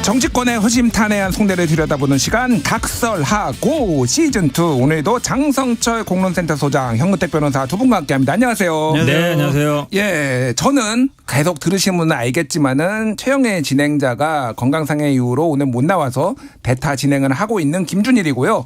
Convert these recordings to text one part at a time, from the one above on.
정치권의 허심탄회한 속내를 들여다보는 시간 각설하고 시즌2 오늘도 장성철 공론센터 소장 현근택 변호사 두 분과 함께합니다. 안녕하세요. 네, 안녕하세요. 예, 저는 계속 들으신 분은 알겠지만은 최영애 진행자가 건강상의 이유로 오늘 못 나와서 대타 진행을 하고 있는 김준일이고요.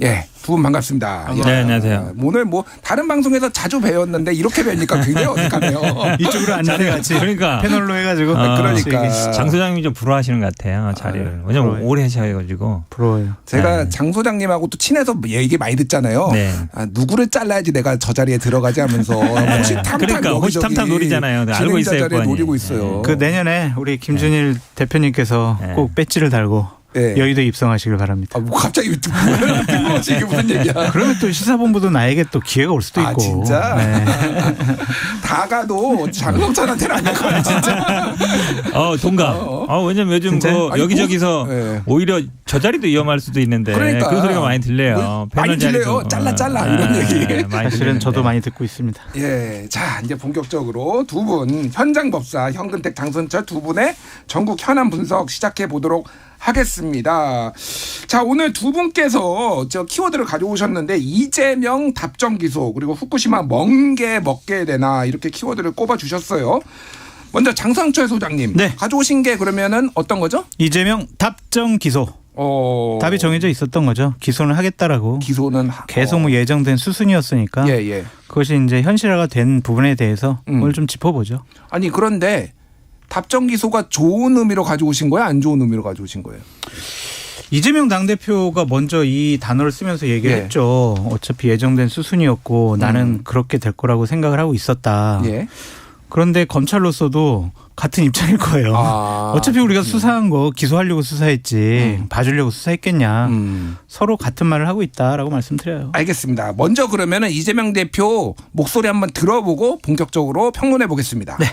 예, 두 분 반갑습니다. 네, 안녕하세요. 오늘 뭐 다른 방송에서 자주 뵈었는데 이렇게 뵈니까 굉장히 어색하네요. 이쪽으로 앉아서 같이 그러니까 패널로 해가지고 그러니까 장 소장님이 좀 부러워하시는 것 같아요. 자리를. 왜냐면 오래 하셔가지고. 부러워요. 제가 장 소장님하고 또 친해서 얘기 많이 듣잖아요. 네. 아, 누구를 잘라야지 내가 저 자리에 들어가지 하면서 호시탐탐 그러니까 호시탐탐 노리잖아요. 알고 있어요. 자리에 노리고 있어요. 그 내년에 우리 김준일 대표님께서 꼭 배지를 달고 여의도에 입성하시길 바랍니다. 아, 뭐 갑자기 뜬금없이 이게 무슨 얘기야. 그러면 또 시사본부도 나에게 또 기회가 올 수도 있고. 아 진짜? 네. 다가도 장성철한테는 안 될 거야 진짜. 동감. 왜냐면 요즘 여기저기서 오히려 저 자리도 위험할 수도 있는데 그러니까. 그 소리가 많이 들려요. 많이 들려요. 잘라 이런 얘기. 사실은 저도 많이 듣고 있습니다. 예, 자 이제 본격적으로 두 분 현장 법사 현근택 장성철 두 분의 전국 현안 분석 시작해 보도록 하겠습니다. 자, 오늘 두 분께서 저 키워드를 가져오셨는데 이재명 답정 기소 그리고 후쿠시마 먼 게 먹게 되나 이렇게 키워드를 꼽아 주셨어요. 먼저 장성철 소장님 가져오신 게 그러면은 어떤 거죠? 이재명 답정 기소. 답이 정해져 있었던 거죠. 기소는 하겠다라고. 기소는 계속 뭐 예정된 수순이었으니까. 예. 그것이 이제 현실화가 된 부분에 대해서 오늘 좀 짚어보죠. 아니 그런데 답정 기소가 좋은 의미로 가져오신 거예요? 안 좋은 의미로 가져오신 거예요? 이재명 당대표가 먼저 이 단어를 쓰면서 얘기를 했죠. 어차피 예정된 수순이었고 나는 그렇게 될 거라고 생각을 하고 있었다. 그런데 검찰로서도 같은 입장일 거예요. 어차피 우리가 수사한 거 기소하려고 수사했지 봐주려고 수사했겠냐. 서로 같은 말을 하고 있다라고 말씀드려요. 알겠습니다. 먼저 그러면 이재명 대표 목소리 한번 들어보고 본격적으로 평론해 보겠습니다. 네.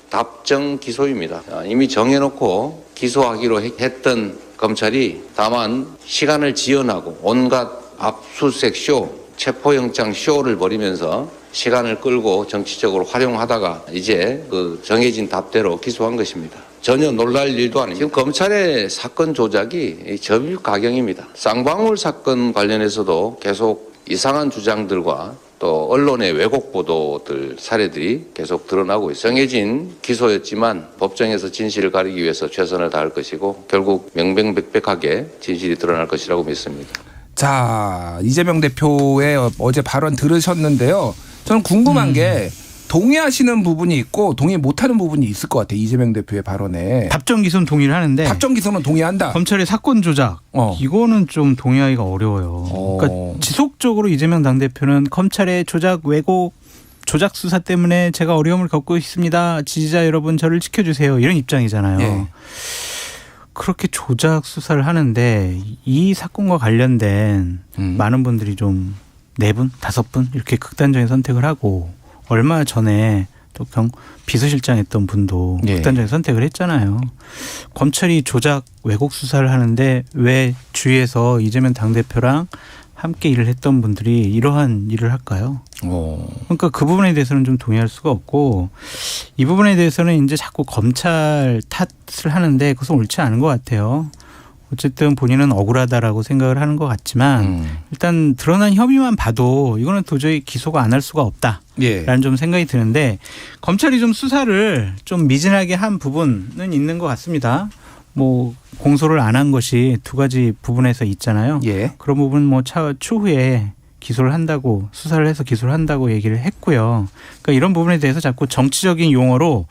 답정 기소입니다. 이미 정해놓고 기소하기로 했던 검찰이 다만 시간을 지연하고 온갖 압수수색 쇼, 체포영장 쇼를 벌이면서 시간을 끌고 정치적으로 활용하다가 이제 그 정해진 답대로 기소한 것입니다. 전혀 놀랄 일도 아닙니다. 지금 검찰의 사건 조작이 저빌가경입니다. 쌍방울 사건 관련해서도 계속 이상한 주장들과 또 언론의 왜곡 보도들 사례들이 계속 드러나고 있어요. 정해진 기소였지만 법정에서 진실을 가리기 위해서 최선을 다할 것이고 결국 명명백백하게 진실이 드러날 것이라고 믿습니다. 자, 이재명 대표의 어제 발언 들으셨는데요. 저는 궁금한 게 동의하시는 부분이 있고 동의 못하는 부분이 있을 것 같아요. 이재명 대표의 발언에. 답정 기소는 동의를 하는데. 답정 기소는 동의한다. 검찰의 사건 조작. 이거는 좀 동의하기가 어려워요. 그러니까 지속적으로 이재명 당대표는 검찰의 조작 왜곡 조작 수사 때문에 제가 어려움을 겪고 있습니다. 지지자 여러분 저를 지켜주세요. 이런 입장이잖아요. 그렇게 조작 수사를 하는데 이 사건과 관련된 많은 분들이 좀 4분, 5분 이렇게 극단적인 선택을 하고 얼마 전에 또 비서실장 했던 분도 극단적인 선택을 했잖아요. 검찰이 조작 왜곡 수사를 하는데 왜 주위에서 이재명 당대표랑 함께 일을 했던 분들이 이러한 일을 할까요? 그러니까 그 부분에 대해서는 좀 동의할 수가 없고 이 부분에 대해서는 이제 자꾸 검찰 탓을 하는데 그것은 옳지 않은 것 같아요. 어쨌든 본인은 억울하다라고 생각을 하는 것 같지만 일단 드러난 혐의만 봐도 이거는 도저히 기소가 안 할 수가 없다라는 좀 생각이 드는데 검찰이 좀 수사를 좀 미진하게 한 부분은 있는 것 같습니다. 뭐 공소를 안 한 것이 2가지 부분에서 있잖아요. 그런 부분 뭐 추후에 기소를 한다고 수사를 해서 기소를 한다고 얘기를 했고요. 그러니까 이런 부분에 대해서 자꾸 정치적인 용어로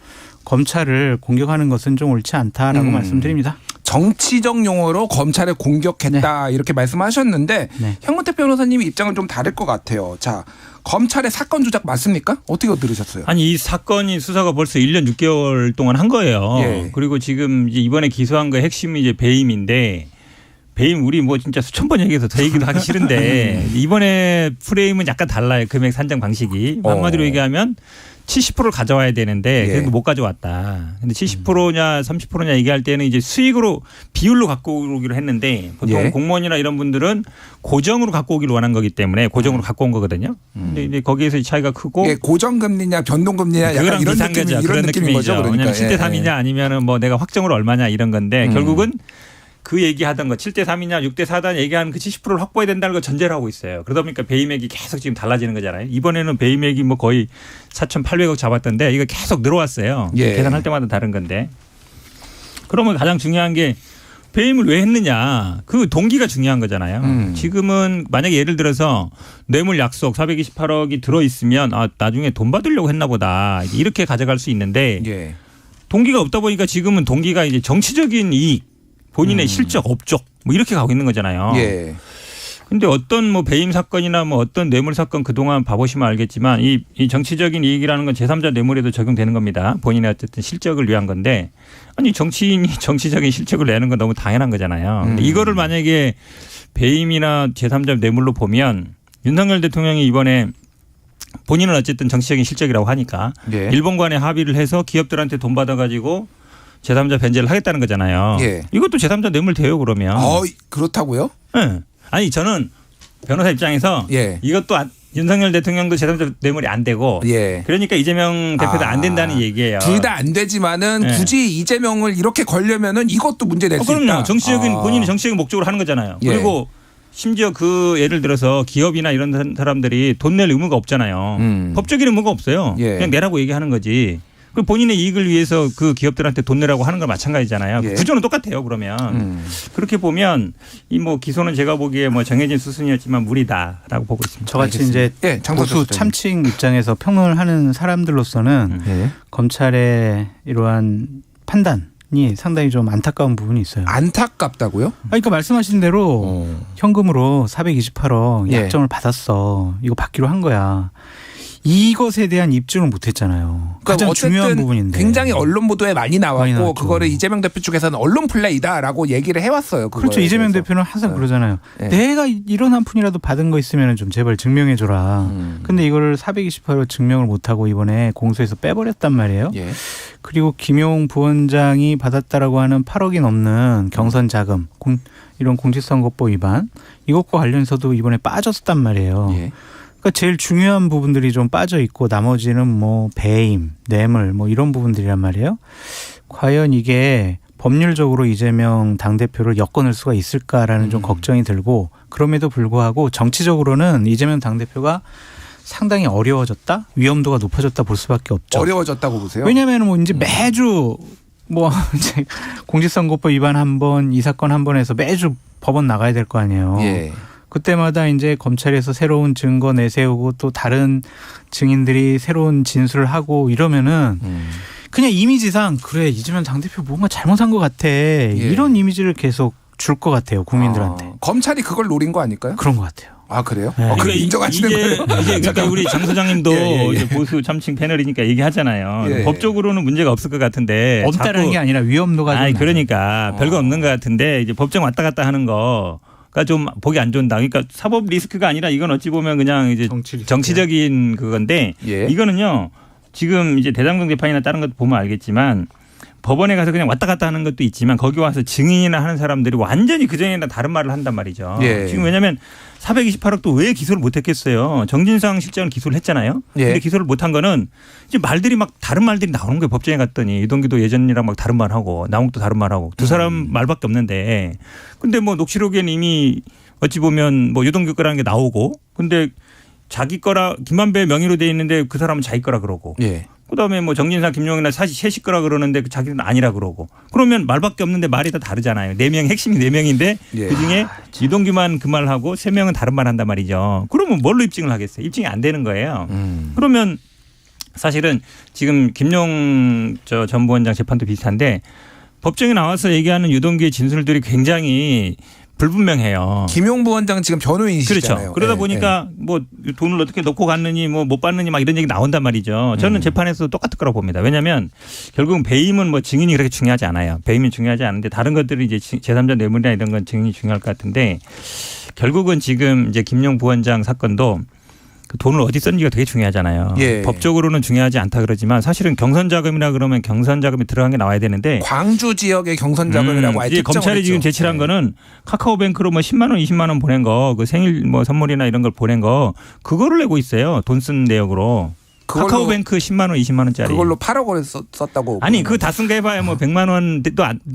검찰을 공격하는 것은 좀 옳지 않다라고 말씀드립니다. 정치적 용어로 검찰을 공격했다 이렇게 말씀하셨는데 현근택 변호사님의 입장은 좀 다를 것 같아요. 자, 검찰의 사건 조작 맞습니까? 어떻게 들으셨어요? 아니 이 사건이 수사가 벌써 1년 6개월 동안 한 거예요. 그리고 지금 이제 이번에 기소한 거의 핵심이 이제 배임인데 배임 우리 뭐 진짜 수천 번 얘기해서 더 얘기도 하기 싫은데 이번에 프레임은 약간 달라요. 금액 산정 방식이. 한마디로 얘기하면 70%를 가져와야 되는데 그래도 못 가져왔다. 근데 70%냐 30%냐 얘기할 때는 이제 수익으로 비율로 갖고 오기로 했는데 보통 공무원이나 이런 분들은 고정으로 갖고 오기를 원한 거기 때문에 고정으로 갖고 온 거거든요. 근데 이제 거기에서 차이가 크고 고정금리냐 변동금리냐 약간 이런 느낌인 거죠. 그러니까. 왜냐하면 7대 3이냐 아니면은 뭐 내가 확정으로 얼마냐 이런 건데 결국은 그 얘기하던 거 7대 3이냐 6대 4다 얘기하는 그 70%를 확보해야 된다는 걸 전제를 하고 있어요. 그러다 보니까 배임액이 계속 지금 달라지는 거잖아요. 이번에는 배임액이 뭐 거의 4,800억 잡았던데 이거 계속 늘어왔어요. 계산할 때마다 다른 건데. 그러면 가장 중요한 게 배임을 왜 했느냐. 그 동기가 중요한 거잖아요. 지금은 만약에 예를 들어서 뇌물 약속 428억이 들어있으면 나중에 돈 받으려고 했나 보다. 이렇게 가져갈 수 있는데 동기가 없다 보니까 지금은 동기가 이제 정치적인 이익 본인의 실적, 업적 뭐 이렇게 가고 있는 거잖아요. 그런데 어떤 뭐 배임 사건이나 뭐 어떤 뇌물 사건 그동안 봐보시면 알겠지만 이 정치적인 이익이라는 건 제3자 뇌물에도 적용되는 겁니다. 본인의 어쨌든 실적을 위한 건데 아니 정치인이 정치적인 실적을 내는 건 너무 당연한 거잖아요. 근데 이거를 만약에 배임이나 제3자 뇌물로 보면 윤석열 대통령이 이번에 본인은 어쨌든 정치적인 실적이라고 하니까 일본 간에 합의를 해서 기업들한테 돈 받아가지고 제3자 변제를 하겠다는 거잖아요. 이것도 제3자 뇌물 돼요 그러면. 그렇다고요? 네. 아니 저는 변호사 입장에서 이것도 윤석열 대통령도 제3자 뇌물이 안 되고 그러니까 이재명 대표도 안 된다는 얘기예요. 둘 다 안 되지만은 굳이 이재명을 이렇게 걸려면은 이것도 문제 낼 수 있다. 그럼요. 정치적인 본인이 정치적인 목적으로 하는 거잖아요. 그리고 심지어 그 예를 들어서 기업이나 이런 사람들이 돈 낼 의무가 없잖아요. 법적인 의무가 없어요. 그냥 내라고 얘기하는 거지. 본인의 이익을 위해서 그 기업들한테 돈 내라고 하는 건 마찬가지잖아요. 구조는 똑같아요. 그러면 그렇게 보면 이 뭐 기소는 제가 보기에 뭐 정해진 수순이었지만 무리다라고 보고 있습니다. 저같이 이제 보수 참칭 입장에서 평론을 하는 사람들로서는 검찰의 이러한 판단이 상당히 좀 안타까운 부분이 있어요. 안타깝다고요? 그러니까 말씀하신 대로 현금으로 428억 약정을 받았어. 이거 받기로 한 거야. 이것에 대한 입증을 못했잖아요. 가장 중요한 부분인데. 굉장히 언론 보도에 많이 나왔고 그거를 이재명 대표 쪽에서는 언론 플레이다라고 얘기를 해왔어요. 그렇죠. 이재명 대표는 항상 그러잖아요. 내가 이런 한 푼이라도 받은 거 있으면 좀 제발 증명해줘라. 근데 이거를 428억 증명을 못하고 이번에 공소에서 빼버렸단 말이에요. 그리고 김용 부원장이 받았다라고 하는 8억이 넘는 경선 자금, 이런 공직선거법 위반 이것과 관련해서도 이번에 빠졌단 말이에요. 그러니까 제일 중요한 부분들이 좀 빠져 있고 나머지는 뭐 배임, 뇌물 뭐 이런 부분들이란 말이에요. 과연 이게 법률적으로 이재명 당대표를 엮어낼 수가 있을까라는 좀 걱정이 들고 그럼에도 불구하고 정치적으로는 이재명 당대표가 상당히 어려워졌다? 위험도가 높아졌다 볼 수밖에 없죠. 어려워졌다고 보세요? 왜냐하면 뭐 이제 매주 뭐 이제 공직선거법 위반 한 번, 이 사건 한 번 해서 매주 법원 나가야 될 거 아니에요. 그때마다 이제 검찰에서 새로운 증거 내세우고 또 다른 증인들이 새로운 진술을 하고 이러면은 그냥 이미지상 그래 이재명 당대표 뭔가 잘못한 것 같아 이런 이미지를 계속 줄 것 같아요 국민들한테. 검찰이 그걸 노린 거 아닐까요? 그런 것 같아요. 그래요? 그걸 인정하시는 거예요? 그러니까 우리 장 소장님도 이제 보수 참칭 패널이니까 얘기하잖아요. 법적으로는 문제가 없을 것 같은데 없다는 게 아니라 위험도가 좀 그러니까 별거 없는 것 같은데 이제 법정 왔다 갔다 하는 거. 가 좀 보기 안 좋다. 그러니까 사법 리스크가 아니라 이건 어찌 보면 그냥 이제 정치적인 그건데 이거는요. 지금 이제 대장동 재판이나 다른 것도 보면 알겠지만 법원에 가서 그냥 왔다 갔다 하는 것도 있지만 거기 와서 증인이나 하는 사람들이 완전히 그전에나 다른 말을 한단 말이죠. 지금 왜냐하면 428억도 왜 기소를 못했겠어요. 정진상 실장은 기소를 했잖아요. 근데 기소를 못한 거는 이제 말들이 막 다른 말들이 나오는 거예요. 법정에 갔더니 유동규도 예전이랑 막 다른 말하고 남욱도 다른 말하고 두 사람 말밖에 없는데 근데 뭐 녹취록에는 이미 어찌 보면 뭐 유동규 거라는 게 나오고 근데 자기 거라 김만배 명의로 돼 있는데 그 사람은 자기 거라 그러고 그다음에 뭐 정진상 김용이나 사실 셋이 거라 그러는데 자기는 아니라 그러고 그러면 말밖에 없는데 말이 다 다르잖아요. 4명 핵심이 4명인데 그중에 유동규만 그 말하고 3명은 다른 말 한단 말이죠. 그러면 뭘로 입증을 하겠어요. 입증이 안 되는 거예요. 그러면 사실은 지금 김용 전 부원장 재판도 비슷한데 법정에 나와서 얘기하는 유동규의 진술들이 굉장히 불분명해요. 김용 부원장 지금 변호인이시잖아요. 그렇죠. 그러다 보니까 뭐 돈을 어떻게 넣고 갔느니 뭐 못 받느니 막 이런 얘기 나온단 말이죠. 저는 재판에서도 똑같을 거라고 봅니다. 왜냐하면 결국은 배임은 뭐 증인이 그렇게 중요하지 않아요. 배임이 중요하지 않은데 다른 것들이 이제 제3자 뇌물이나 이런 건 증인이 중요할 것 같은데 결국은 지금 이제 김용 부원장 사건도 그 돈을 어디 썼는지가 되게 중요하잖아요. 예. 법적으로는 중요하지 않다 그러지만 사실은 경선 자금이라 그러면 경선 자금이 들어간 게 나와야 되는데 광주 지역의 경선 자금이라고 아예 이제 검찰이 지금 제출한 거는 카카오뱅크로 뭐 10만 원, 20만 원 보낸 거, 그 생일 뭐 선물이나 이런 걸 보낸 거 그거를 내고 있어요. 돈 쓴 내역으로. 카카오뱅크 10만 원, 20만 원짜리. 그걸로 8억 원을 썼다고. 아니 그거 다 쓴 거 해봐야 뭐 100만 원도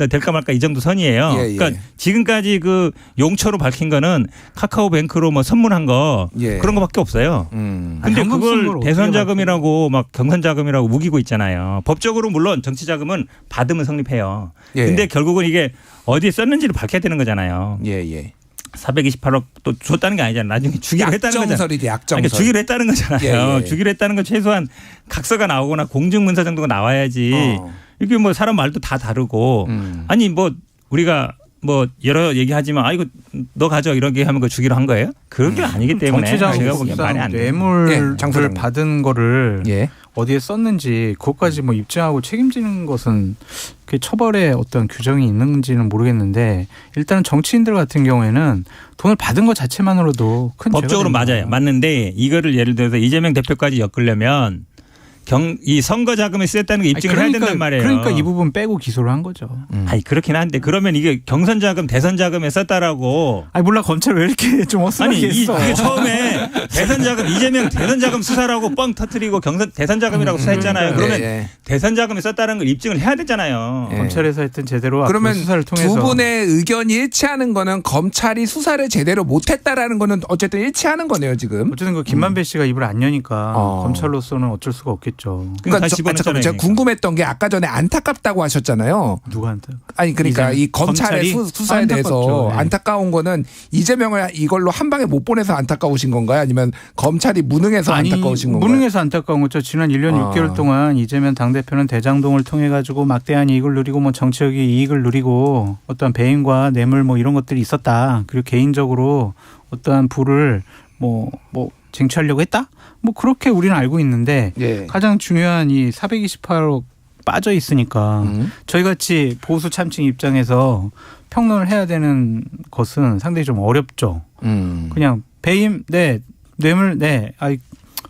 될까 말까 이 정도 선이에요. 예, 예. 그러니까 지금까지 그 용처로 밝힌 거는 카카오뱅크로 뭐 선물한 거 예. 그런 거밖에 없어요. 근데 그걸 대선 자금이라고 막 경선 자금이라고 우기고 있잖아요. 법적으로 물론 정치 자금은 받으면 성립해요. 예. 근데 결국은 이게 어디에 썼는지를 밝혀야 되는 거잖아요. 예. 428억 또 줬다는 게 아니잖아요. 나중에 주기로 했다는 거잖아요. 약정설이지 약정설. 그러니까 주기로 했다는 거잖아요. 예. 주기로 했다는 건 최소한 각서가 나오거나 공증문서 정도가 나와야지. 이게 뭐 사람 말도 다 다르고 아니 뭐 우리가 뭐 여러 얘기하지만 이거 너 가져 이렇게 하면 그 주기로 한 거예요? 그런 게 아니기 때문에 제가 보기엔 말이 안 돼요. 뇌물을 받은 거를 예. 어디에 썼는지 그것까지 뭐 입증하고 책임지는 것은 그 처벌에 어떤 규정이 있는지는 모르겠는데 일단은 정치인들 같은 경우에는 돈을 받은 것 자체만으로도 큰 법적으로 죄가 됩니다. 맞아요. 맞는데 이거를 예를 들어서 이재명 대표까지 엮으려면 이 선거 자금에 쓰였다는 게 입증을 해야 된단 말이에요. 그러니까 이 부분 빼고 기소를 한 거죠. 아니 그렇긴 한데 그러면 이게 경선 자금, 대선 자금에 썼다라고. 아니 몰라 검찰 왜 이렇게 좀 어수선하게 했어. 이게 처음에 대선 자금 이재명 대선 자금 수사라고 뻥 터뜨리고 경선 대선 자금이라고 수사했잖아요. 그러면 대선 자금에 썼다는 걸 입증을 해야 되잖아요. 검찰에서 했던 제대로 그러면 수사를 통해서 두 분의 의견이 일치하는 거는 검찰이 수사를 제대로 못했다라는 거는 어쨌든 일치하는 거네요 지금. 어쨌든 그 김만배 씨가 입을 안 여니까 검찰로서는 어쩔 수가 없겠죠. 그러니까 잠깐만 제가 궁금했던 게 아까 전에 안타깝다고 하셨잖아요. 누가 안타? 아니 그러니까 이 검찰의 수사에 대해서 네. 안타까운 거는 이재명을 이걸로 한 방에 못 보내서 안타까우신 건가요? 아니면 검찰이 무능해서 안타까우신 건가요? 무능해서 안타까운 거죠. 지난 1년 6개월 동안 이재명 당대표는 대장동을 통해 가지고 막대한 이익을 누리고 뭐 정치적인 이익을 누리고 어떠한 배임과 뇌물 뭐 이런 것들이 있었다. 그리고 개인적으로 어떠한 부를 뭐 쟁취하려고 했다? 뭐 그렇게 우리는 알고 있는데 가장 중요한 이 428억 빠져 있으니까 저희 같이 보수 참칭 입장에서 평론을 해야 되는 것은 상당히 좀 어렵죠. 그냥 배임 뇌물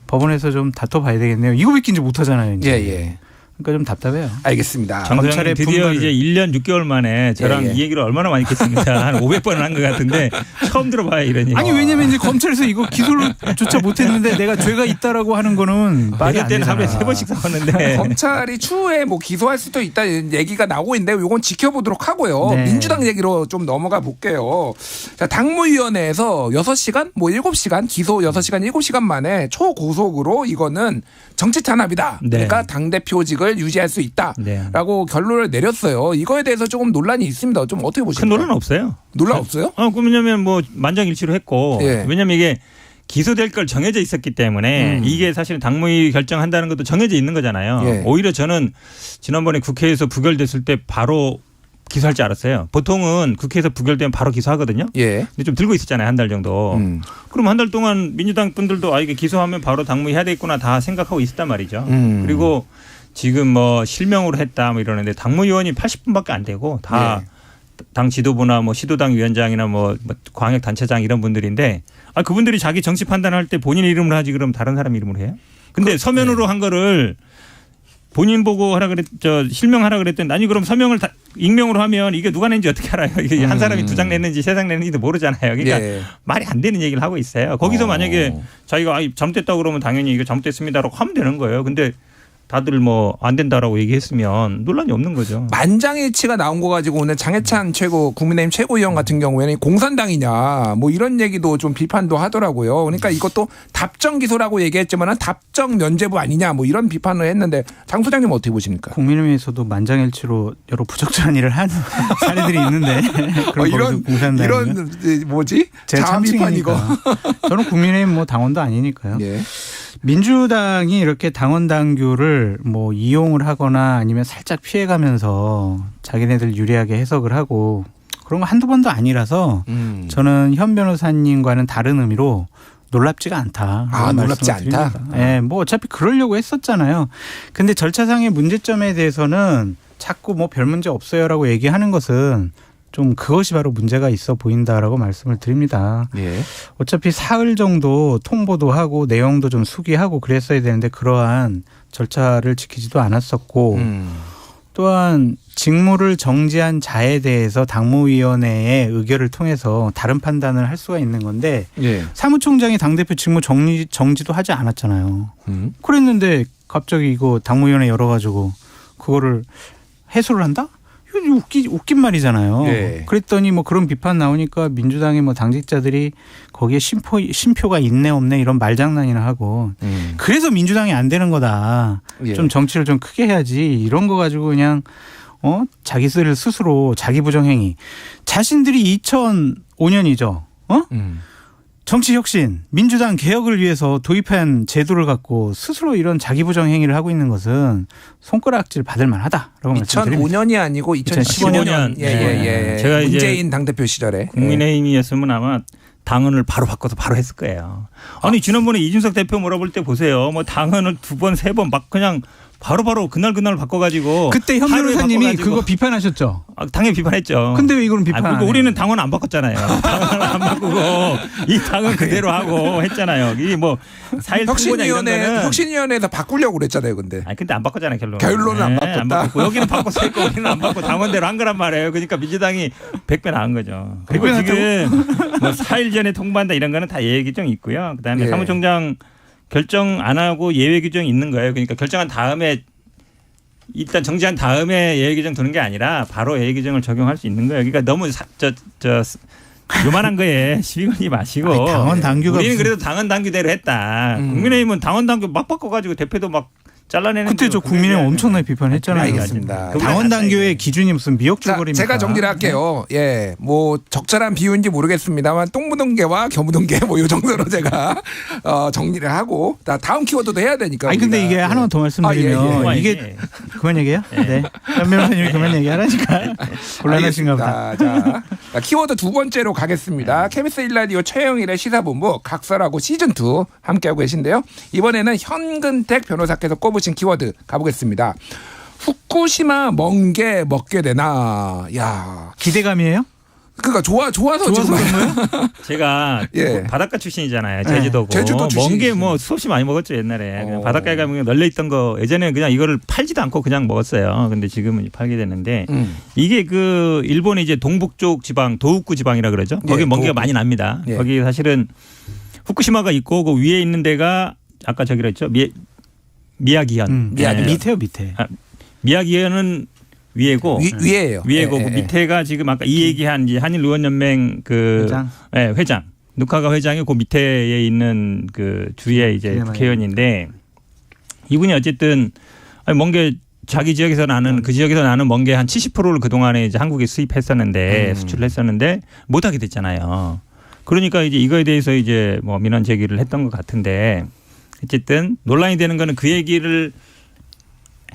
법원에서 좀 다퉈봐야 되겠네요. 이거밖에 이제 못하잖아요. 이제. 그러니까 좀 답답해요. 알겠습니다. 검찰의 드디어 이제 1년 6개월 만에 저랑 이 얘기를 얼마나 많이 했겠습니까? 한 500번은 한 것 같은데 처음 들어봐요 이런 얘기. 아니 왜냐면 이제 검찰에서 이거 기소를조차 못했는데 내가 죄가 있다라고 하는 거는 말이 안 되잖아. 하루에 3번씩 싸웠는데. 검찰이 추후에 뭐 기소할 수도 있다 얘기가 나오고 있는데 이건 지켜보도록 하고요. 네. 민주당 얘기로 좀 넘어가 볼게요. 자, 당무위원회에서 6시간, 뭐 7시간 기소 6시간, 7시간 만에 초고속으로 이거는 정치 탄압이다. 그러니까 당대표직을 유지할 수 있다라고 결론을 내렸어요. 이거에 대해서 조금 논란이 있습니다. 좀 어떻게 보십니까? 큰 논란은 없어요. 논란 없어요? 왜냐하면 뭐 만장일치로 했고 왜냐하면 이게 기소될 걸 정해져 있었기 때문에 이게 사실 당무위 결정한다는 것도 정해져 있는 거잖아요. 오히려 저는 지난번에 국회에서 부결됐을 때 바로 기소할 줄 알았어요. 보통은 국회에서 부결되면 바로 기소하거든요. 근데 좀 들고 있었잖아요. 한 달 정도. 그럼 한 달 동안 민주당 분들도 이게 기소하면 바로 당무위 해야 되겠구나 다 생각하고 있었단 말이죠. 그리고 지금 뭐 실명으로 했다 뭐 이러는데 당무위원이 80분밖에 안 되고 다 당 지도부나 뭐 시도당 위원장이나 뭐 광역 단체장 이런 분들인데 그분들이 자기 정치 판단할 때 본인 이름으로 하지 그럼 다른 사람 이름으로 해요? 근데 서면으로 한 거를 본인 보고 하라 실명하라 그랬더니 아니 그럼 서명을 익명으로 하면 이게 누가 냈는지 어떻게 알아요? 이게 한 사람이 2장 냈는지 3장 냈는지도 모르잖아요. 그러니까 말이 안 되는 얘기를 하고 있어요. 거기서 만약에 자기가 잘못됐다고 그러면 당연히 이거 잘못됐습니다라고 하면 되는 거예요. 근데 다들 뭐 안 된다라고 얘기했으면 논란이 없는 거죠. 만장일치가 나온 거 가지고 오늘 장해찬 국민의힘 최고위원 같은 경우에는 공산당이냐 뭐 이런 얘기도 좀 비판도 하더라고요. 그러니까 이것도 답정 기소라고 얘기했지만 답정 면죄부 아니냐 뭐 이런 비판을 했는데 장 소장님 어떻게 보십니까? 국민의힘에서도 만장일치로 여러 부적절한 일을 한 사례들이 있는데 이런 뭐지? 자아 비판 이거. 저는 국민의힘 뭐 당원도 아니니까요. 민주당이 이렇게 당원 당규를 뭐 이용을 하거나 아니면 살짝 피해가면서 자기네들 유리하게 해석을 하고 그런 거 한두 번도 아니라서 저는 현 변호사님과는 다른 의미로 놀랍지가 않다. 놀랍지 않다. 네, 뭐 어차피 그러려고 했었잖아요. 근데 절차상의 문제점에 대해서는 자꾸 뭐 별 문제 없어요라고 얘기하는 것은 좀 그것이 바로 문제가 있어 보인다라고 말씀을 드립니다. 예. 어차피 사흘 정도 통보도 하고 내용도 좀 수기하고 그랬어야 되는데 그러한 절차를 지키지도 않았었고 또한 직무를 정지한 자에 대해서 당무위원회의 의결을 통해서 다른 판단을 할 수가 있는 건데 예. 사무총장이 당대표 직무 정지도 하지 않았잖아요. 그랬는데 갑자기 이거 당무위원회 열어가지고 그거를 해소를 한다? 이거 웃긴 말이잖아요. 예. 그랬더니 뭐 그런 비판 나오니까 민주당의 뭐 당직자들이 거기에 심표가 있네 없네 이런 말장난이나 하고 그래서 민주당이 안 되는 거다. 예. 좀 정치를 좀 크게 해야지 이런 거 가지고 그냥 자기들 스스로 자기 부정행위 자신들이 2005년이죠. 정치혁신, 민주당 개혁을 위해서 도입한 제도를 갖고 스스로 이런 자기 부정 행위를 하고 있는 것은 손가락질 받을 만하다라고 말씀드립니다. 2005년이 아니고 2015년. 예. 제가 이제 문재인 당대표 시절에. 국민의힘이었으면 아마 당헌을 바로 바꿔서 바로 했을 거예요. 아니 지난번에 이준석 대표 물어볼 때 보세요. 뭐 당헌을 2번, 3번 막 그냥 바로 그날 바꿔가지고 그때 현 변호사님이 그거 비판하셨죠? 당연히 비판했죠. 근데 왜 이거는 비판 안 해요? 우리는 당헌 안 바꿨잖아요. 당헌 안 바꾸고 이 당헌 그대로 하고 했잖아요. 이 뭐 4일 혁신위원회에서 바꾸려고 그랬잖아요. 근데. 근데 안 바꿨잖아요. 결론은 안 바꿨다. 안 바꿨고 여기는 바꿨을 거 우리는 안 바꾸고 당헌대로 한 거란 말이에요. 그러니까 민주당이 100배 나은 거죠. 그리고 지금 뭐 4일 전에 통보한다 이런 거는 다 예외 규정이 있고요. 그다음에 사무총장 결정 안 하고 예외 규정이 있는 거예요. 그러니까 결정한 다음에 일단 정지한 다음에 예외 규정 두는 게 아니라 바로 예외 규정을 적용할 수 있는 거예요. 그러니까 너무 요만한 거에 시비 걸지 마시고. 당원 당규가 우리는 그래도 당원 당규대로 했다. 국민의힘은 당원 당규 막 바꿔가지고 대표도 막 잘라내는. 그때 저 국민의힘 엄청나게 비판했잖아요. 알겠습니다. 당원 당규의 기준이 무슨 미역줄거리입니까? 제가 정리를 할게요. 예, 뭐 적절한 비유인지 모르겠습니다만 똥무동계와 겨무동계 뭐 이 정도로 제가 정리를 하고 다음 키워드도 해야 되니까. 아니 근데 이게 하나만 더 말씀드리면 이게 그만 얘기해요? 네. 현 변호사님이 그만 얘기하라니까 곤란하신가 보다. 자, 키워드 두 번째로 가겠습니다. KBS 1라디오 최영일의 시사본부 각설하고 시즌2 함께하고 계신데요. 이번에는 현근택 변호사께서 꼽으신 키워드 가보겠습니다. 후쿠시마 멍게 먹게 되나. 야, 기대감이에요? 그러니까 좋아서 지금 제가 바닷가 출신이잖아요. 제주도고. 제주도 멍게 뭐 수없이 많이 먹었죠 옛날에. 그냥 바닷가에 가면 널려 있던 거 예전에는 그냥 이거를 팔지도 않고 그냥 먹었어요. 근데 지금은 팔게 됐는데 이게 그 일본의 이제 동북쪽 지방 도우쿠 지방이라 그러죠. 거기 멍게가 많이 납니다. 거기 사실은 후쿠시마가 있고 그 위에 있는 데가 아까 저기로 했죠. 미야기현. 밑에요 밑에. 미야기현은 위에고 위에요. 위에고 그 밑에가 지금 아까 이 얘기한 이제 한일 의원연맹 그 회장 누카가 회장이 그 밑에에 있는 그 주위에 이제 국회의원인데 이분이 어쨌든 멍게 자기 지역에서 나는 그 지역에서 나는 멍게 한 70%를 그 동안에 이제 한국에 수입했었는데 수출을 했었는데 못하게 됐잖아요. 그러니까 이제 이거에 대해서 이제 뭐 민원 제기를 했던 것 같은데 어쨌든 논란이 되는 거는 그 얘기를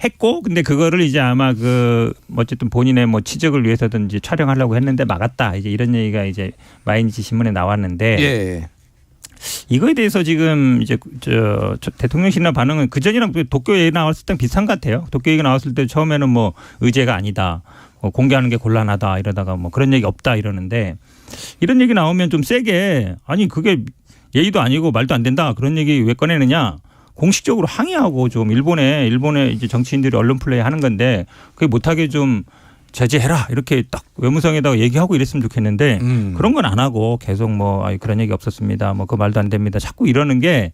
했고 근데 그거를 이제 아마 그 어쨌든 본인의 뭐 취적을 위해서든지 촬영하려고 했는데 막았다 이제 이런 얘기가 이제 마이니치 신문에 나왔는데 이거에 대해서 지금 이제 저 대통령실이나 반응은 그 전이랑 도쿄 얘기 나왔을 때 비슷한 것 같아요. 도쿄 얘기 나왔을 때 처음에는 뭐 의제가 아니다, 공개하는 게 곤란하다 이러다가 뭐 그런 얘기 없다 이러는데 이런 얘기 나오면 좀 세게 아니 그게 예의도 아니고 말도 안 된다 그런 얘기 왜 꺼내느냐. 공식적으로 항의하고 좀 일본에 이제 정치인들이 언론 플레이 하는 건데 그게 못하게 좀 제재해라 이렇게 딱 외무성에다가 얘기하고 이랬으면 좋겠는데 그런 건 안 하고 계속 뭐 그런 얘기 없었습니다. 뭐 그 말도 안 됩니다. 자꾸 이러는 게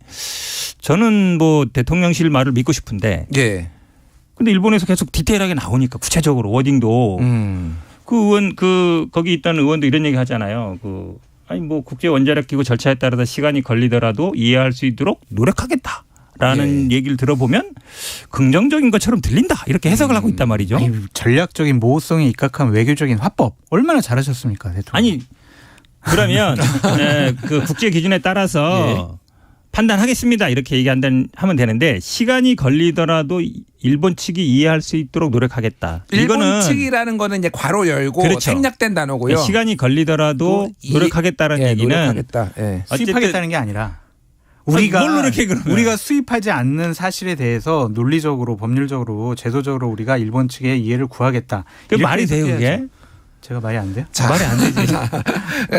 저는 뭐 대통령실 말을 믿고 싶은데 근데 일본에서 계속 디테일하게 나오니까 구체적으로 워딩도 그 의원 거기 있던 의원도 이런 얘기 하잖아요. 아니 뭐 국제 원자력 기구 절차에 따라서 시간이 걸리더라도 이해할 수 있도록 노력하겠다. 라는 얘기를 들어보면 긍정적인 것처럼 들린다 이렇게 해석을 하고 있단 말이죠. 아니, 전략적인 모호성에 입각한 외교적인 화법 얼마나 잘하셨습니까 대통령. 아니 그러면 그 국제 기준에 따라서 판단하겠습니다. 이렇게 하면 되는데 시간이 걸리더라도 일본 측이 이해할 수 있도록 노력하겠다. 일본 측이라는 거는 이제 괄호 열고 그렇죠. 생략된 단어고요. 시간이 걸리더라도 노력하겠다는 얘기는 노력하겠다. 예. 수입하겠다는 게 아니라 우리가 뭘 노력해 그러면. 우리가 수입하지 않는 사실에 대해서 논리적으로 법률적으로 제도적으로 우리가 일본 측의 이해를 구하겠다. 그 말이 돼요 그게? 제가 말이 안 돼요? 말이 안 되지.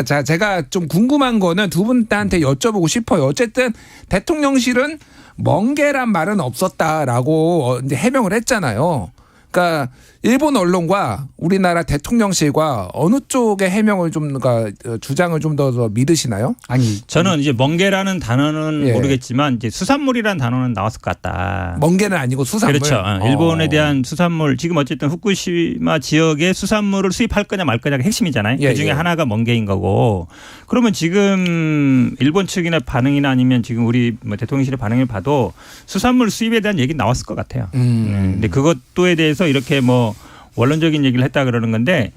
자, 제가 좀 궁금한 거는 두 분한테 여쭤보고 싶어요. 어쨌든 대통령실은 멍게란 말은 없었다라고 이제 해명을 했잖아요. 그러니까 일본 언론과 우리나라 대통령실과 어느 쪽의 해명을 좀 그러니까 주장을 좀 더 믿으시나요? 아니 저는 이제 멍게라는 단어는 예. 모르겠지만 이제 수산물이라는 단어는 나왔을 것 같다. 멍게는 아니고 수산물. 그렇죠. 일본에 대한 수산물 지금 어쨌든 후쿠시마 지역에 수산물을 수입할 거냐 말 거냐가 핵심이잖아요. 예, 그중에 예. 하나가 멍게인 거고. 그러면 지금 일본 측이나 반응이나 아니면 지금 우리 뭐 대통령실의 반응을 봐도 수산물 수입에 대한 얘기 나왔을 것 같아요. 근데 그것도에 대해서 이렇게 뭐 원론적인 얘기를 했다 그러는 건데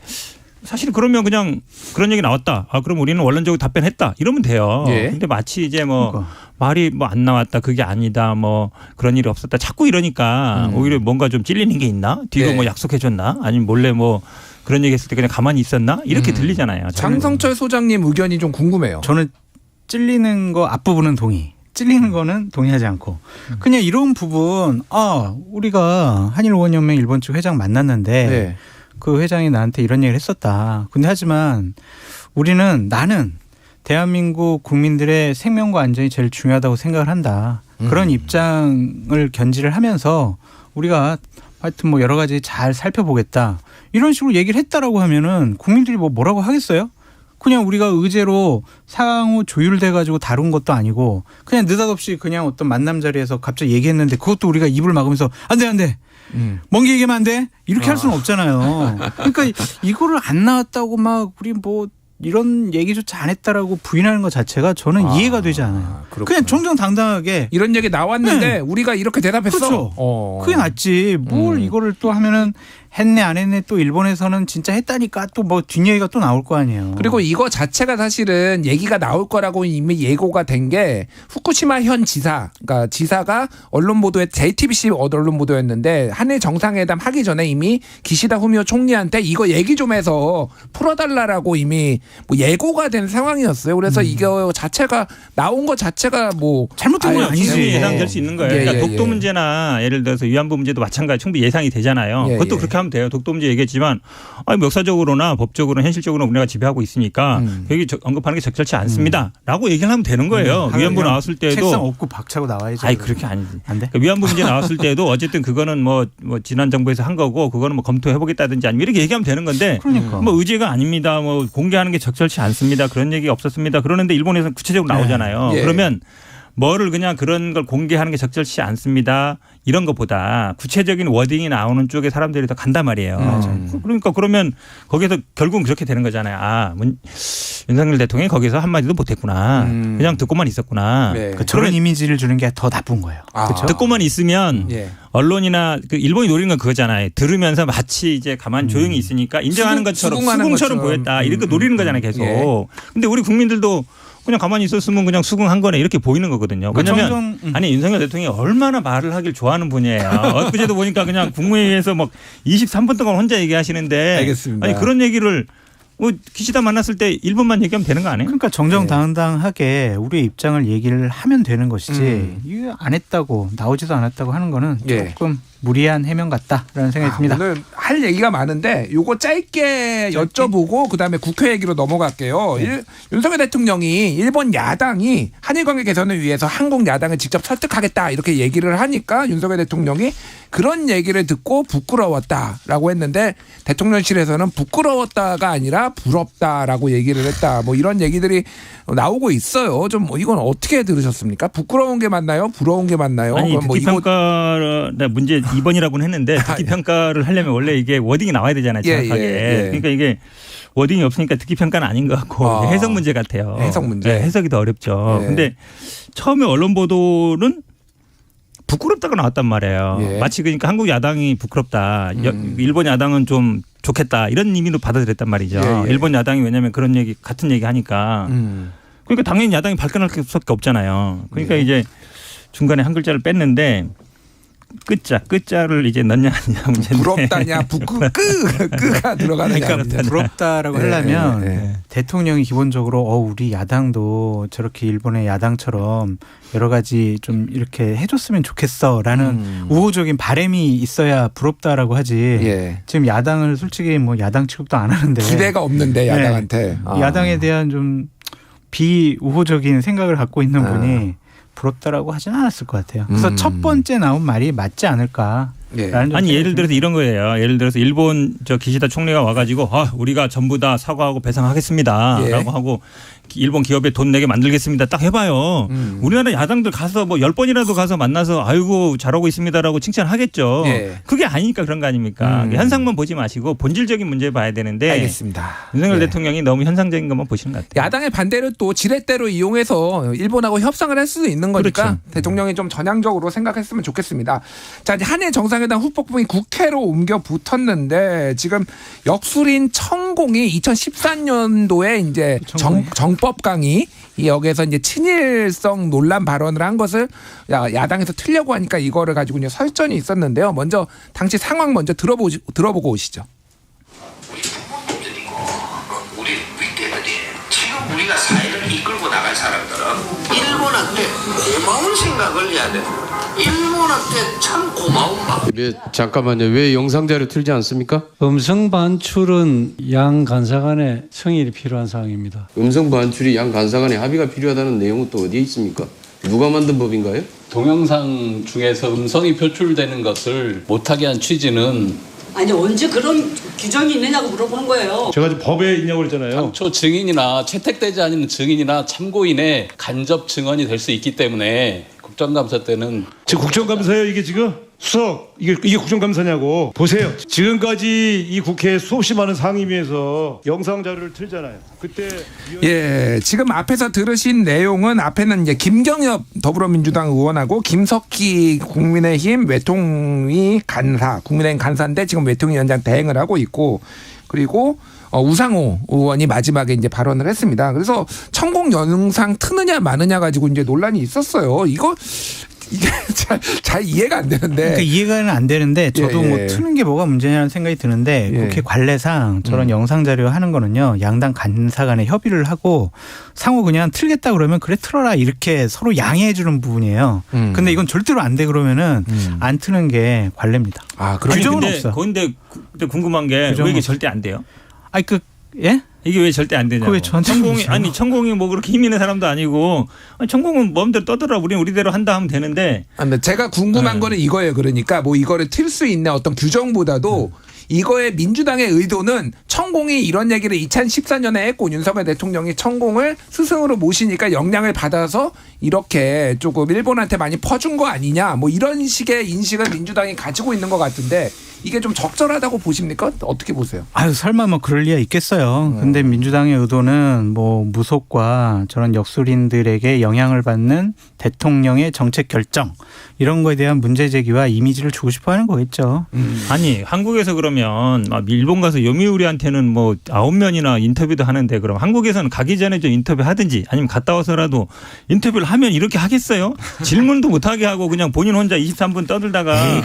사실 그러면 그냥 그런 얘기 나왔다. 아 그럼 우리는 원론적으로 답변했다. 이러면 돼요. 예. 근데 마치 이제 뭐 말이 뭐 안 나왔다. 그게 아니다. 뭐 그런 일이 없었다. 자꾸 이러니까 오히려 뭔가 좀 찔리는 게 있나? 뒤로 네. 뭐 약속해 줬나? 아니면 몰래 뭐 그런 얘기 했을 때 그냥 가만히 있었나? 이렇게 들리잖아요. 장성철 소장님 의견이 좀 궁금해요. 저는 찔리는 거 앞부분은 동의. 찔리는 거는 동의하지 않고 그냥 이런 부분 우리가 한일원연맹 일본 측 회장 만났는데 네. 그 회장이 나한테 이런 얘기를 했었다. 근데 하지만 나는 대한민국 국민들의 생명과 안전이 제일 중요하다고 생각을 한다. 그런 입장을 견지를 하면서 우리가 하여튼 뭐 여러 가지 잘 살펴보겠다. 이런 식으로 얘기를 했다라고 하면은 국민들이 뭐라고 하겠어요? 그냥 우리가 의제로 상호 조율돼 가지고 다룬 것도 아니고 그냥 느닷없이 그냥 어떤 만남 자리에서 갑자기 얘기했는데 그것도 우리가 입을 막으면서 안 돼. 멍게 얘기하면 안 돼. 이렇게 할 수는 없잖아요. 그러니까 이거를 안 나왔다고 막 우리 뭐 이런 얘기조차 안 했다라고 부인하는 것 자체가 저는 이해가 되지 않아요. 그렇구나. 그냥 정정당당하게 이런 얘기 나왔는데 네. 우리가 이렇게 대답했어. 그렇죠. 그게 낫지. 뭘 이거를 또 하면은 했네 안 했네 또 일본에서는 진짜 했다니까 또 뭐 뒷얘기가 또 나올 거 아니에요. 그리고 이거 자체가 사실은 얘기가 나올 거라고 이미 예고가 된 게 후쿠시마 현 지사, 그러니까 지사가 언론 보도에 JTBC 언론 보도였는데 한일 정상회담 하기 전에 이미 기시다 후미오 총리한테 이거 얘기 좀 해서 풀어달라라고 이미 뭐 예고가 된 상황이었어요. 그래서 이거 자체가 나온 것 자체가 뭐 잘못된 건 아니지. 충분히 예상될 수 있는 거예요. 그러니까 독도 예. 문제나 예를 들어서 위안부 문제도 마찬가지 충분히 예상이 되잖아요. 예, 그것도 예. 그렇게 하면 돼요. 독도 문제 얘기했지만 뭐 역사적으로나 법적으로나 현실적으로는 우리가 지배하고 있으니까 여기 언급하는 게 적절치 않습니다라고 얘기를 하면 되는 거예요. 위안부 나왔을 때도 책상 없고 박차고 나와야죠. 그렇게 아니지. 안 돼? 그러니까 위안부 문제 나왔을 때도 어쨌든 그거는 뭐 지난 정부에서 한 거고 그거는 뭐 검토해보겠다든지 아니면 이렇게 얘기하면 되는 건데 그러니까. 뭐 의제가 아닙니다. 뭐 공개하는 게 적절치 않습니다. 그런 얘기 없었습니다. 그러는데 일본에서는 구체적으로 나오잖아요. 예. 그러면 뭐를 그냥 그런 걸 공개하는 게 적절치 않습니다. 이런 것보다 구체적인 워딩이 나오는 쪽에 사람들이 더 간단 말이에요. 그러니까 그러면 거기서 결국은 그렇게 되는 거잖아요. 윤석열 대통령이 거기서 한마디도 못했구나. 그냥 듣고만 있었구나. 네. 저런 이미지를 주는 게 더 나쁜 거예요. 그렇죠? 듣고만 있으면 예. 언론이나 그 일본이 노리는 건 그거잖아요. 들으면서 마치 이제 가만 조용히 있으니까 인정하는 것처럼 수긍하는 수긍처럼 것처럼. 보였다. 이렇게 노리는 거잖아요. 계속. 예. 근데 우리 국민들도 그냥 가만히 있었으면 그냥 수긍한 거네 이렇게 보이는 거거든요. 왜냐하면 아니 윤석열 대통령이 얼마나 말을 하길 좋아하는 분이에요. 엊그제도 보니까 그냥 국무회의에서 막 23분 동안 혼자 얘기하시는데 알겠습니다. 아니 그런 얘기를 기시다 만났을 때 1분만 얘기하면 되는 거 아니에요? 그러니까 정정당당하게 우리의 입장을 얘기를 하면 되는 것이지 이거 안 했다고 나오지도 않았다고 하는 거는 예. 조금 무리한 해명 같다라는 생각이 듭니다. 오늘 할 얘기가 많은데 요거 짧게 여쭤보고 그다음에 국회 얘기로 넘어갈게요. 윤석열 대통령이 일본 야당이 한일 관계 개선을 위해서 한국 야당을 직접 설득하겠다 이렇게 얘기를 하니까 윤석열 대통령이 그런 얘기를 듣고 부끄러웠다라고 했는데 대통령실에서는 부끄러웠다가 아니라 부럽다라고 얘기를 했다. 뭐 이런 얘기들이 나오고 있어요. 좀 이건 어떻게 들으셨습니까? 부끄러운 게 맞나요? 부러운 게 맞나요? 아니 뭐 듣기 평가 문제 2번이라고는 했는데 듣기 평가를 하려면 원래 이게 워딩이 나와야 되잖아요. 정확하게. 예. 그러니까 이게 워딩이 없으니까 듣기 평가는 아닌 것 같고 해석 문제 같아요. 해석 문제. 네, 해석이 더 어렵죠. 예. 근데 처음에 언론 보도는 부끄럽다고 나왔단 말이에요. 예. 마치 그러니까 한국 야당이 부끄럽다. 일본 야당은 좀 좋겠다. 이런 의미로 받아들였단 말이죠. 예. 일본 야당이 왜냐하면 그런 얘기 같은 얘기 하니까. 그러니까 당연히 야당이 발끈할 수밖에 없잖아요. 그러니까 이제 중간에 한 글자를 뺐는데 끝자를 이제 넣냐 안 넣냐 문제인데. 부럽다냐 끄가 들어가느냐. 그러니까 부럽다라고 하려면 대통령이 기본적으로 우리 야당도 저렇게 일본의 야당처럼 여러 가지 좀 이렇게 해줬으면 좋겠어라는 우호적인 바람이 있어야 부럽다라고 하지. 지금 야당을 솔직히 뭐 야당 취급도 안 하는데 기대가 없는데 야당한테 야당에 대한 좀 비우호적인 생각을 갖고 있는 분이 부럽다라고 하진 않았을 것 같아요. 그래서 첫 번째 나온 말이 맞지 않을까. 아니 예를 들어서 이런 거예요. 예를 들어서 일본 기시다 총리가 와가지고 우리가 전부 다 사과하고 배상하겠습니다라고 하고 일본 기업에 돈 내게 만들겠습니다. 딱 해봐요. 우리나라 야당들 가서 뭐 10번이라도 가서 만나서 아이고 잘하고 있습니다라고 칭찬하겠죠. 그게 아니니까 그런 거 아닙니까? 현상만 보지 마시고 본질적인 문제 봐야 되는데. 알겠습니다. 윤석열 대통령이 너무 현상적인 것만 보시는 것 같아요. 야당의 반대를 또 지렛대로 이용해서 일본하고 협상을 할 수도 있는 거니까 그렇죠. 대통령이 좀 전향적으로 생각했으면 좋겠습니다. 자, 한일 정상회담 후폭풍이 국회로 옮겨 붙었는데 지금 역술인 천공이 2014년도에 이제 정법 강의 여기에서 이제 친일성 논란 발언을 한 것을 야당에서 틀려고 하니까 이거를 가지고 이제 설전이 있었는데요. 먼저 당시 상황 먼저 들어보고 오시죠. 우리 부모님들이고 우리 윗대들이 지금 우리가 사회를 이끌고 나갈 사람들은 일본한테 고마운 생각을 해야 돼. 일본한테 참 고마운 마음. 잠깐만요. 왜 영상자료 틀지 않습니까? 음성 반출은 양 간사 간의 성의이 필요한 사항입니다. 음성 반출이 양 간사 간의 합의가 필요하다는 내용은 또 어디에 있습니까? 누가 만든 법인가요? 동영상 중에서 음성이 표출되는 것을 못하게 한 취지는 아니 언제 그런 규정이 있느냐고 물어보는 거예요. 제가 지금 법에 있냐고 그랬잖아요. 당초 증인이나 채택되지 않은 증인이나 참고인의 간접 증언이 될 수 있기 때문에 국정감사 때는 지금 국정감사예요 이게 지금? 수석 이게 국정감사냐고. 보세요. 지금까지 이 국회에 수없이 많은 상임위에서 영상 자료를 틀잖아요. 그때 지금 앞에서 들으신 내용은 앞에는 이제 김경엽 더불어민주당 의원하고 김석희 국민의힘 외통위 간사, 국민의힘 간사인데 지금 외통위원장 대행을 하고 있고 그리고 우상호 의원이 마지막에 이제 발언을 했습니다. 그래서 천공 영상 트느냐 마느냐 가지고 이제 논란이 있었어요. 이게 잘 이해가 안 되는데. 그러니까 이해가 안 되는데 저도 뭐 트는 게 뭐가 문제냐는 생각이 드는데 국회 관례상 저런 영상 자료 하는 거는요 양당 간사 간에 협의를 하고 상호 그냥 틀겠다 그러면 그래 틀어라 이렇게 서로 양해해 주는 부분이에요. 근데 이건 절대로 안 돼 그러면은 안 트는 게 관례입니다. 규정은 없어. 그런데 궁금한 게 왜 이게 절대 안 돼요? 이게 왜 절대 안 되냐고. 천공이 뭐 그렇게 힘 있는 사람도 아니고 천공은 마음대로 떠들어 우리는 우리대로 한다 하면 되는데. 제가 궁금한 거는 이거예요. 그러니까 뭐 이거를 틀 수 있는 어떤 규정보다도 이거의 민주당의 의도는 천공이 이런 얘기를 2014년에 했고 윤석열 대통령이 천공을 스승으로 모시니까 영향을 받아서 이렇게 조금 일본한테 많이 퍼준 거 아니냐 뭐 이런 식의 인식을 민주당이 가지고 있는 것 같은데 이게 좀 적절하다고 보십니까? 어떻게 보세요? 설마 뭐 그럴 리가 있겠어요. 근데 민주당의 의도는 뭐 무속과 저런 역술인들에게 영향을 받는 대통령의 정책 결정 이런 거에 대한 문제 제기와 이미지를 주고 싶어 하는 거겠죠. 아니 한국에서 그러면 일본 가서 요미우리한테는 뭐 9면이나 인터뷰도 하는데 그럼 한국에서는 가기 전에 좀 인터뷰 하든지 아니면 갔다 와서라도 인터뷰를 하면 이렇게 하겠어요? 질문도 못하게 하고 그냥 본인 혼자 23분 떠들다가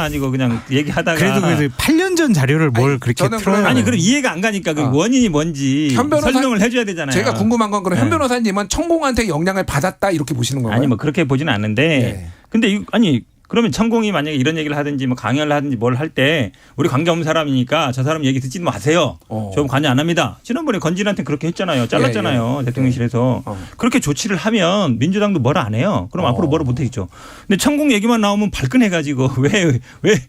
아니고 그냥 얘기하다가 그래도 8년 전 자료를 뭘 그렇게 틀어요. 아니 그럼 이해가 안 가니까 그 원인이 뭔지 설명을 해줘야 되잖아요. 제가 궁금한 건 그럼 현 변호사님은 천공한테 영향을 받았다 이렇게 보시는 건가요? 아니 뭐 그렇게 보지는 않는데 근데 그러면 천공이 만약에 이런 얘기를 하든지 뭐 강연을 하든지 뭘 할 때 우리 관계 없는 사람이니까 저 사람 얘기 듣지 마세요. 저 관여 안 합니다. 지난번에 건진한테 그렇게 했잖아요. 잘랐잖아요. 대통령실에서. 그렇게 조치를 하면 민주당도 뭐라 안 해요. 그럼 앞으로 뭐라 못 하겠죠. 근데 천공 얘기만 나오면 발끈해가지고 왜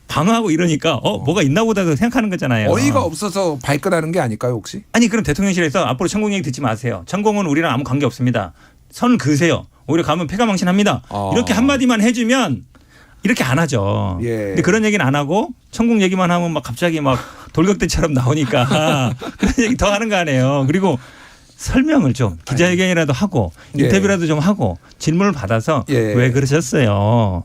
방어하고 이러니까 뭐가 있나 보다 생각하는 거잖아요. 어이가 없어서 발끈하는 게 아닐까요 혹시? 아니 그럼 대통령실에서 앞으로 천공 얘기 듣지 마세요. 천공은 우리랑 아무 관계 없습니다. 선 그으세요. 오히려 가면 패가망신합니다. 이렇게 한마디만 해주면 이렇게 안 하죠. 근데 그런 얘기는 안 하고 천공 얘기만 하면 막 갑자기 막 돌격대처럼 나오니까 그런 얘기 더 하는 거 아니에요. 그리고 설명을 좀 기자회견이라도 하고 인터뷰라도 좀 하고 질문을 받아서 왜 그러셨어요.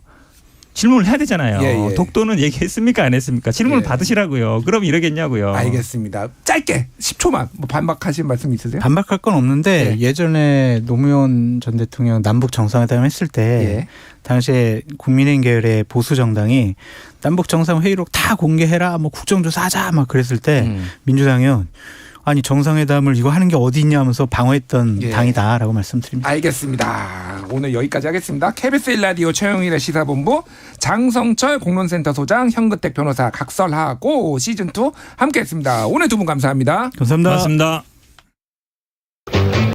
질문을 해야 되잖아요. 예, 예. 독도는 얘기했습니까 안 했습니까? 질문을 예. 받으시라고요. 그럼 이러겠냐고요. 알겠습니다. 짧게 10초만 뭐 반박하신 말씀 있으세요? 반박할 건 없는데 예. 예전에 노무현 전 대통령 남북 정상회담 했을 때 예. 당시에 국민의힘 계열의 보수 정당이 남북 정상회의록 다 공개해라, 뭐 국정조사하자 막 그랬을 때 민주당은 아니 정상회담을 이거 하는 게 어디 있냐 하면서 방어했던 예. 당이다라고 말씀드립니다. 알겠습니다. 오늘 여기까지 하겠습니다. KBS 1라디오 최영일의 시사본부 장성철 공론센터 소장 현근택 변호사 각설하고 시즌2 함께했습니다. 오늘 두 분 감사합니다. 감사합니다. 고맙습니다.